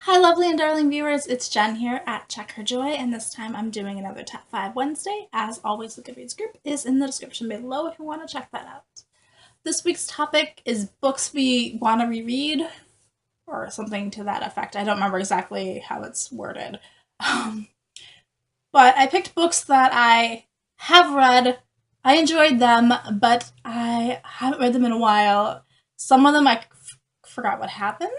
Hi, lovely and darling viewers. It's Jen here at Check Her Joy, and this time I'm doing another Top 5 Wednesday. As always, the Goodreads group is in the description below if you want to check that out. This week's topic is books we want to reread, or something to that effect. I don't remember exactly how it's worded. Um, but I picked books that I have read. I enjoyed them, but I haven't read them in a while. Some of them I forgot what happened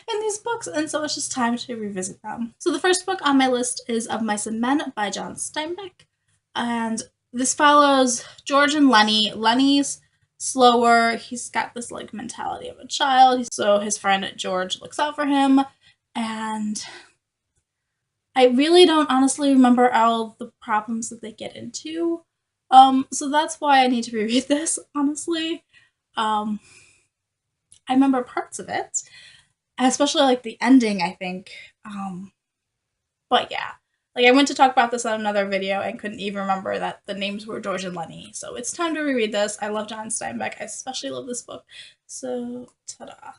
in these books, and so it's just time to revisit them. So the first book on my list is Of Mice and Men by John Steinbeck, and this follows George and Lenny. Lenny's slower, he's got this like mentality of a child, so his friend George looks out for him, and I really don't honestly remember all the problems that they get into. So that's why I need to reread this, honestly. I remember parts of it, especially like the ending, I think. But yeah, like I went to talk about this on another video and couldn't even remember that the names were George and Lenny. So it's time to reread this. I love John Steinbeck. I especially love this book. So ta-da.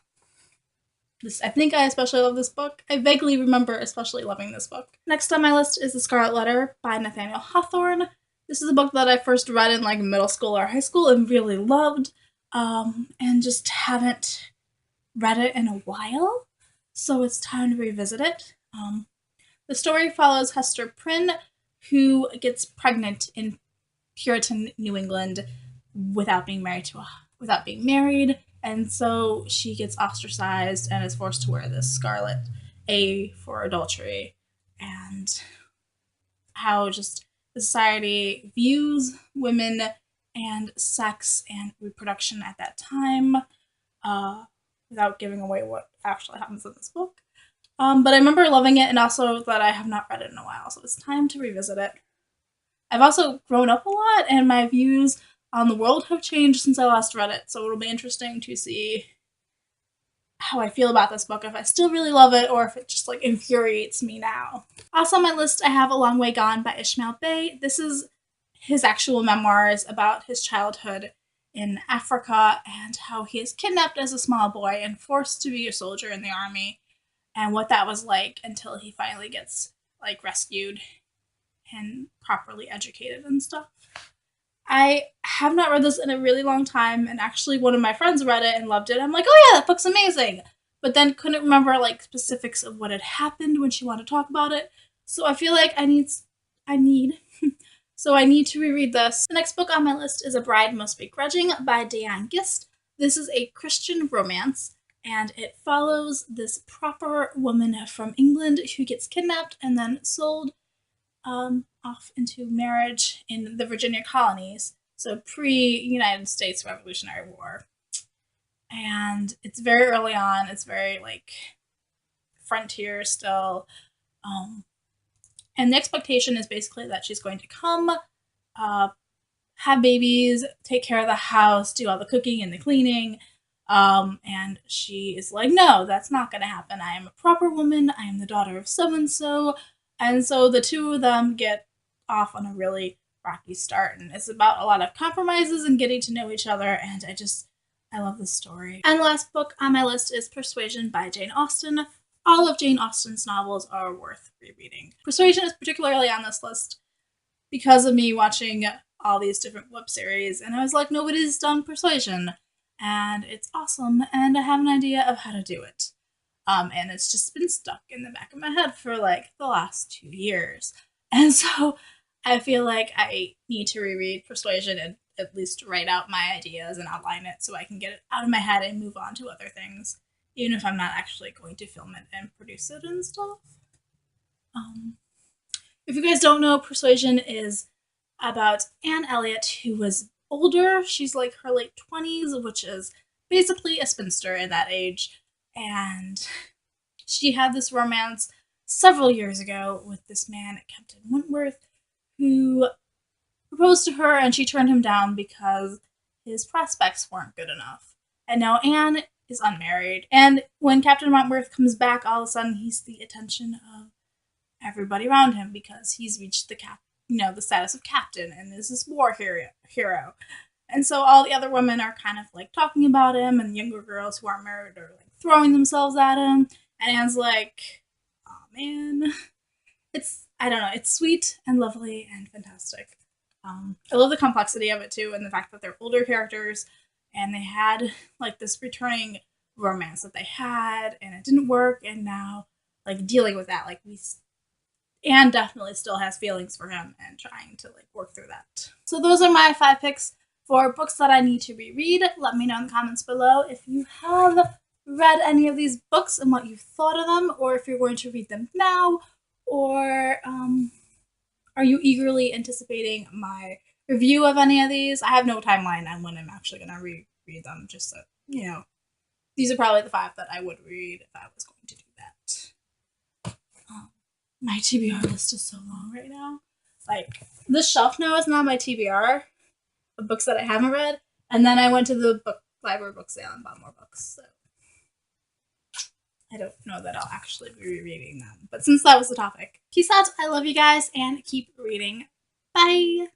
I think I especially love this book. I vaguely remember especially loving this book. Next on my list is The Scarlet Letter by Nathaniel Hawthorne. This is a book that I first read in like middle school or high school and really loved, and just haven't read it in a while, so it's time to revisit it. The story follows Hester Prynne, who gets pregnant in Puritan New England without being married, and so she gets ostracized and is forced to wear this scarlet A for adultery, and how just the society views women and sex and reproduction at that time, without giving away what actually happens in this book. But I remember loving it, and also that I have not read it in a while, so it's time to revisit it. I've also grown up a lot, and my views on the world have changed since I last read it, so it'll be interesting to see how I feel about this book, if I still really love it, or if it just like infuriates me now. Also on my list, I have A Long Way Gone by Ishmeal. This is his actual memoirs about his childhood in Africa and how he is kidnapped as a small boy and forced to be a soldier in the army, and what that was like until he finally gets like rescued and properly educated and stuff. I have not read this in a really long time, and actually one of my friends read it and loved it. I'm like, oh yeah, that book's amazing, but then couldn't remember like specifics of what had happened when she wanted to talk about it. So I feel like I need to reread this. The next book on my list is A Bride Must Be Grudging by Deeanne. This is a Christian romance, and it follows this proper woman from England who gets kidnapped and then sold off into marriage in the Virginia colonies, so pre-United States Revolutionary War. And it's very early on, it's very like frontier still. And the expectation is basically that she's going to come, have babies, take care of the house, do all the cooking and the cleaning. And she is like, no, that's not going to happen. I am a proper woman. I am the daughter of so-and-so. And so the two of them get off on a really rocky start. And it's about a lot of compromises and getting to know each other. And I love this story. And the last book on my list is Persuasion by Jane Austen. All of Jane Austen's novels are worth rereading. Persuasion is particularly on this list because of me watching all these different web series. And I was like, nobody's done Persuasion. And it's awesome, and I have an idea of how to do it. And it's just been stuck in the back of my head for like the last 2 years. And so I feel like I need to reread Persuasion and at least write out my ideas and outline it so I can get it out of my head and move on to other things, even if I'm not actually going to film it and produce it and stuff. If you guys don't know, Persuasion is about Anne Elliot, who was older. She's like her late 20s, which is basically a spinster in that age. And she had this romance several years ago with this man, Captain Wentworth, who proposed to her, and she turned him down because his prospects weren't good enough. And now Anne is unmarried. And when Captain Wentworth comes back, all of a sudden he's the attention of everybody around him because he's reached the status of captain and is this war hero. And so all the other women are kind of like talking about him, and the younger girls who aren't married are like throwing themselves at him. And Anne's like, oh man. I don't know, it's sweet and lovely and fantastic. I love the complexity of it too, and the fact that they're older characters and they had like this returning romance that they had and it didn't work, and now like dealing with that, like Anne definitely still has feelings for him and trying to like work through that. So those are my 5 picks for books that I need to reread. Let me know in the comments below if you have read any of these books and what you thought of them, or if you're going to read them now, or are you eagerly anticipating my review of any of these? I have no timeline on when I'm actually going to reread them, just so, you know, these are probably the 5 that I would read if I was going to do that. My TBR list is so long right now. Like, this shelf now is not my TBR of books that I haven't read, and then I went to the library book sale and bought more books, so I don't know that I'll actually be rereading them. But since that was the topic, peace out, I love you guys, and keep reading. Bye!